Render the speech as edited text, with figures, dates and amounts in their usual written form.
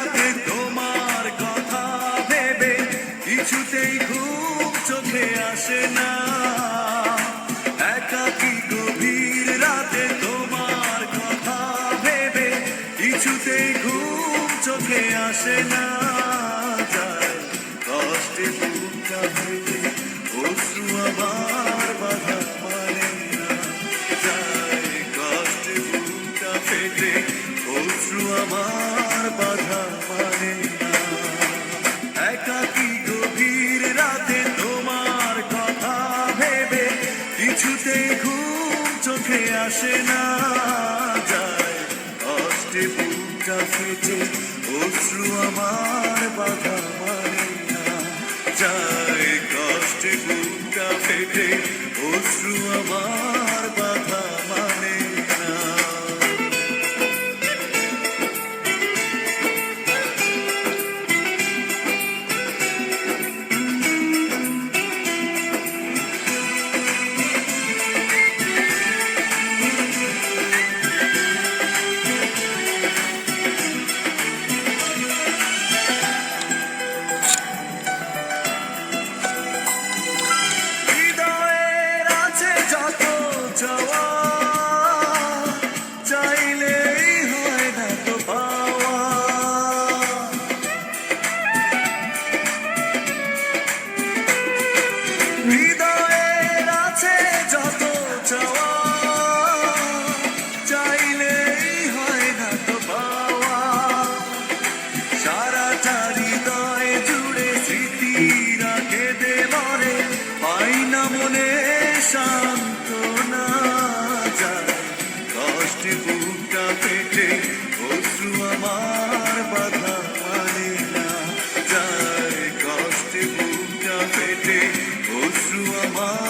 রাতে তোমার কথা ভেবে কিছুতেই ঘুম চোখে আসে না। একাকী গভীর রাতে তোমার কথা ভেবে কিছুতেই ঘুম চোখে আসে না। যায় কষ্টে বুকটা ফেটে অশ্রু আমার বাধা মানে না। যায় কষ্টে বুকটা ফেটে অশ্রু আমার বাধা মানে না। একাকী গভীর রাতে তোমার কথা ভেবে কিছুতেই ঘুম চোখে আসে না। যায় কষ্টে বুকটা ফেটে অশ্রু আমার বাধা মানে না। যায় কষ্টে বুকটা ফেটে অশ্রু আমার বাধা মানে না। হৃদয়ের আছে যত চাওয়া, চাইলেই হয় না তো পাওয়া। হৃদয়ের আছে যত চাওয়া, চাইলেই হয় না তো পাওয়া। সারাটা হৃদয় জুড়ে স্মৃতিরা কেঁদে মরে, পাই না মনে সান্ত্বনা। যায় কষ্টে বুকটা ফেটে অশ্রু আমার বাধা মানে না। যায় কষ্টে বুকটা ফেটে অশ্রু আমার